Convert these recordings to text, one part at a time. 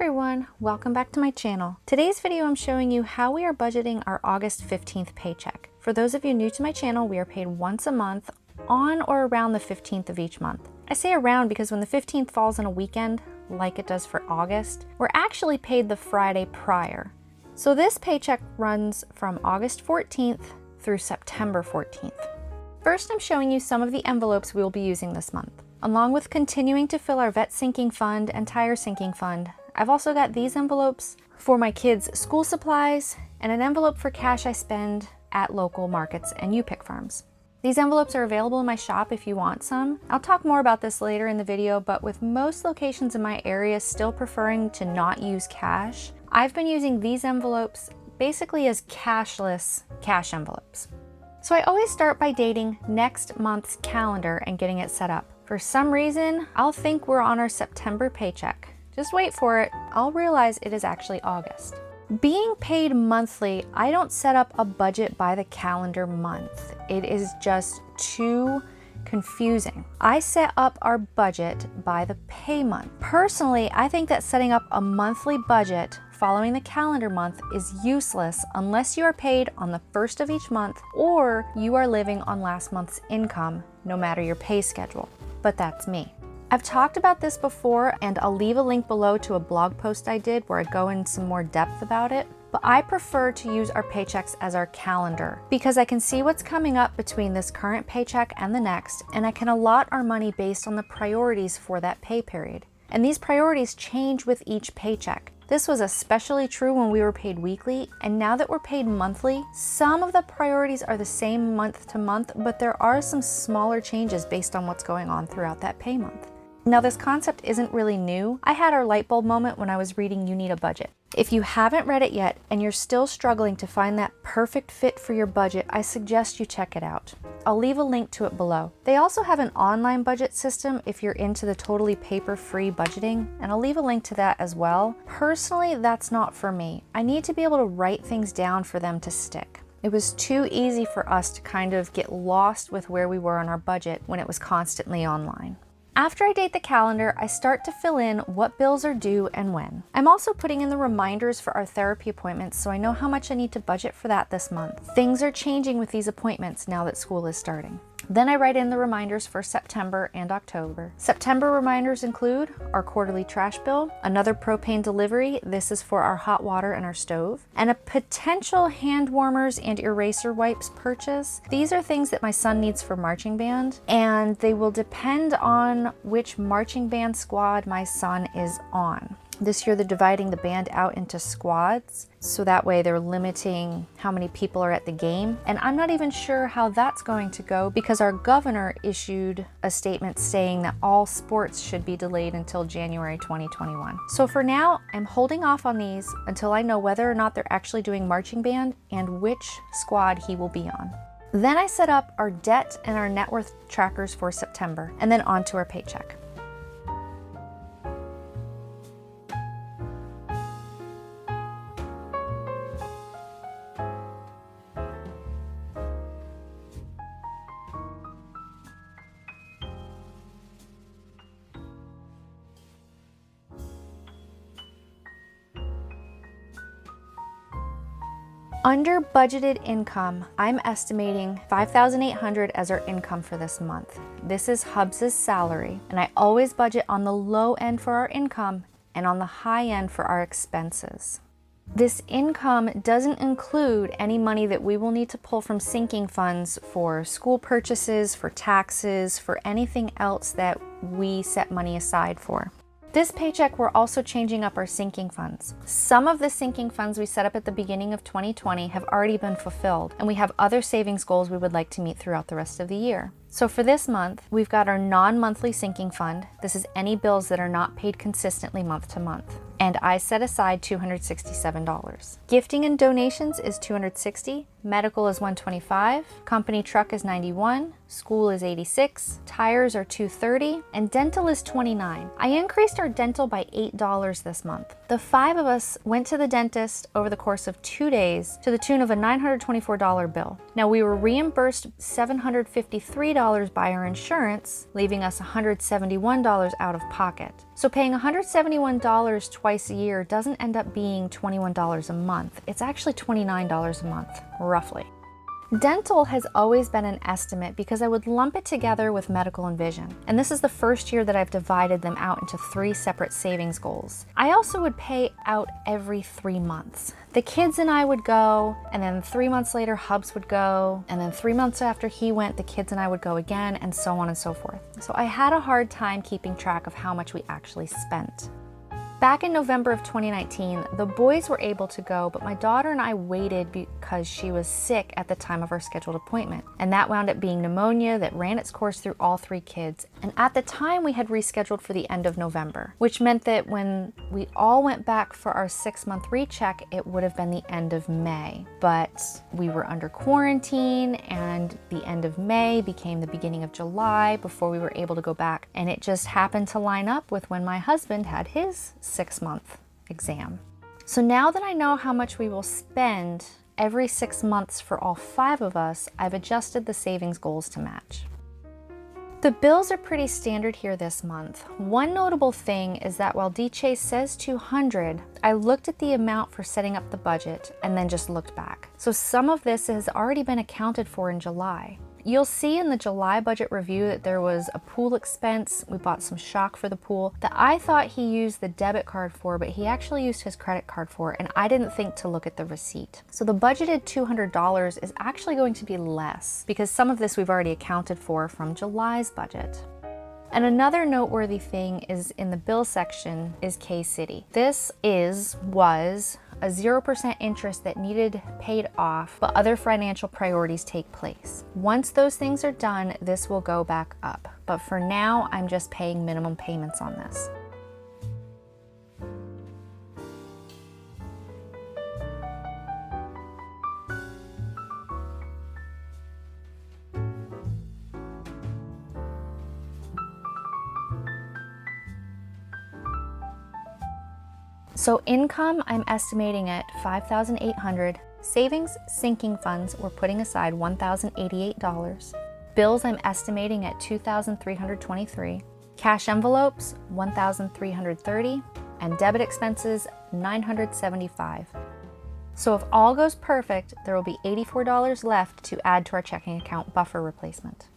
everyone, welcome back to my channel. Today's video I'm showing you how we are budgeting our August 15th paycheck. For those of you new to my channel, we are paid once a month on or around the 15th of each month. I say around because when the 15th falls on a weekend, like it does for August, we're actually paid the Friday prior. So this paycheck runs from August 14th through September 14th. First, I'm showing you some of the envelopes we will be using this month. Along with continuing to fill our vet sinking fund and tire sinking fund, I've also got these envelopes for my kids' school supplies and an envelope for cash I spend at local markets and U-Pick farms. These envelopes are available in my shop if you want some. I'll talk more about this later in the video, but with most locations in my area still preferring to not use cash, I've been using these envelopes basically as cashless cash envelopes. So I always start by dating next month's calendar and getting it set up. For some reason, I'll think we're on our September paycheck. Just wait for it, I'll realize it is actually August. Being paid monthly, I don't set up a budget by the calendar month. It is just too confusing. I set up our budget by the pay month. Personally, I think that setting up a monthly budget following the calendar month is useless unless you are paid on the first of each month or you are living on last month's income, no matter your pay schedule. But that's me. I've talked about this before, and I'll leave a link below to a blog post I did where I go in some more depth about it. But I prefer to use our paychecks as our calendar because I can see what's coming up between this current paycheck and the next, and I can allot our money based on the priorities for that pay period. And these priorities change with each paycheck. This was especially true when we were paid weekly, and now that we're paid monthly, some of the priorities are the same month to month, but there are some smaller changes based on what's going on throughout that pay month. Now, this concept isn't really new. I had our light bulb moment when I was reading You Need a Budget. If you haven't read it yet and you're still struggling to find that perfect fit for your budget, I suggest you check it out. I'll leave a link to it below. They also have an online budget system if you're into the totally paper-free budgeting, and I'll leave a link to that as well. Personally, that's not for me. I need to be able to write things down for them to stick. It was too easy for us to kind of get lost with where we were on our budget when it was constantly online. After I date the calendar, I start to fill in what bills are due and when. I'm also putting in the reminders for our therapy appointments so I know how much I need to budget for that this month. Things are changing with these appointments now that school is starting. Then I write in the reminders for September and October. September reminders include our quarterly trash bill, another propane delivery, this is for our hot water and our stove, and a potential hand warmers and eraser wipes purchase. These are things that my son needs for marching band, and they will depend on which marching band squad my son is on. This year they're dividing the band out into squads, so that way they're limiting how many people are at the game. And I'm not even sure how that's going to go because our governor issued a statement saying that all sports should be delayed until January 2021. So for now, I'm holding off on these until I know whether or not they're actually doing marching band and which squad he will be on. Then I set up our debt and our net worth trackers for September, and then on to our paycheck. Under budgeted income, I'm estimating $5,800 as our income for this month. This is Hubs' salary, and I always budget on the low end for our income and on the high end for our expenses. This income doesn't include any money that we will need to pull from sinking funds for school purchases, for taxes, for anything else that we set money aside for. This paycheck, we're also changing up our sinking funds. Some of the sinking funds we set up at the beginning of 2020 have already been fulfilled, and we have other savings goals we would like to meet throughout the rest of the year. So for this month, we've got our non-monthly sinking fund. This is any bills that are not paid consistently month to month. And I set aside $267. Gifting and donations is $260. medical is $125, company truck is $91, school is $86, tires are $230, and dental is $29. I increased our dental by $8 this month. The 5 of us went to the dentist over the course of 2 days to the tune of a $924 bill. Now, we were reimbursed $753 by our insurance, leaving us $171 out of pocket. So paying $171 twice a year doesn't end up being $21 a month. It's actually $29 a month, roughly. Dental has always been an estimate because I would lump it together with medical and vision. And this is the first year that I've divided them out into 3 separate savings goals. I also would pay out every 3 months. The kids and I would go, and then 3 months later, Hubs would go, and then 3 months after he went, the kids and I would go again, and so on and so forth. So I had a hard time keeping track of how much we actually spent. Back in November of 2019, the boys were able to go, but my daughter and I waited because she was sick at the time of our scheduled appointment. And that wound up being pneumonia that ran its course through all 3 kids. And at the time, we had rescheduled for the end of November, which meant that when we all went back for our 6-month recheck, it would have been the end of May. But we were under quarantine, and the end of May became the beginning of July before we were able to go back. And it just happened to line up with when my husband had his 6-month exam. So now that I know how much we will spend every 6 months for all 5 of us, I've adjusted the savings goals to match. The bills are pretty standard here this month. One notable thing is that while DChase says $200, I looked at the amount for setting up the budget and then just looked back. So some of this has already been accounted for in July. You'll see in the July budget review that there was a pool expense. We bought some shock for the pool that I thought he used the debit card for, but he actually used his credit card for, and I didn't think to look at the receipt. So the budgeted $200 is actually going to be less because some of this we've already accounted for from July's budget. And another noteworthy thing is in the bill section is K-City. This was a 0% interest that needed paid off, but other financial priorities take place. Once those things are done, this will go back up. But for now, I'm just paying minimum payments on this. So income, I'm estimating at $5,800. Savings, sinking funds, we're putting aside $1,088. Bills, I'm estimating at $2,323. Cash envelopes, $1,330. And debit expenses, $975. So if all goes perfect, there will be $84 left to add to our checking account buffer replacement.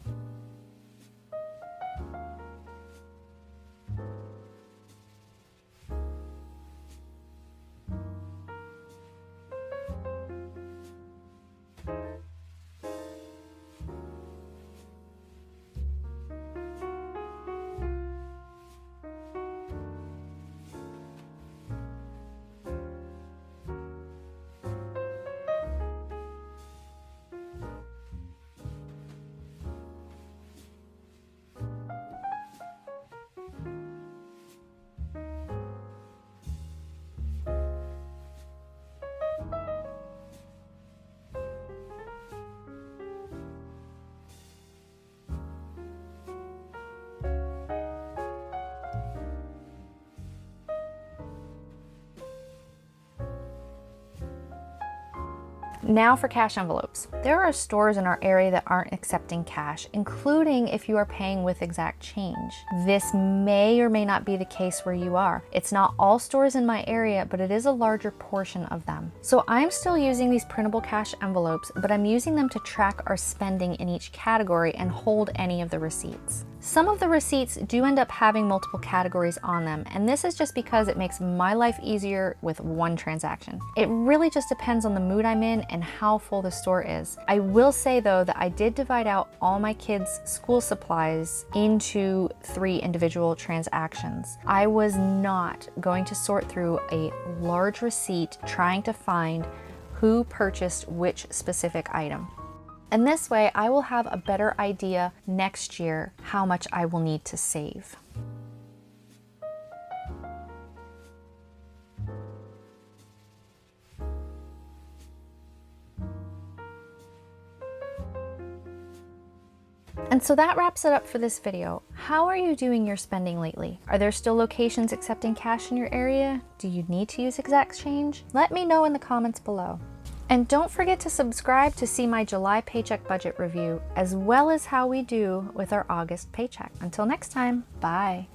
Now for cash envelopes. There are stores in our area that aren't accepting cash, including if you are paying with exact change. This may or may not be the case where you are. It's not all stores in my area, but it is a larger portion of them. So I'm still using these printable cash envelopes, but I'm using them to track our spending in each category and hold any of the receipts. Some of the receipts do end up having multiple categories on them, and this is just because it makes my life easier with one transaction. It really just depends on the mood I'm in and how full the store is. I will say though that I did divide out all my kids' school supplies into 3 individual transactions. I was not going to sort through a large receipt trying to find who purchased which specific item. And this way, I will have a better idea next year how much I will need to save. And so that wraps it up for this video. How are you doing your spending lately? Are there still locations accepting cash in your area? Do you need to use exact change? Let me know in the comments below. And don't forget to subscribe to see my July paycheck budget review, as well as how we do with our August paycheck. Until next time, bye.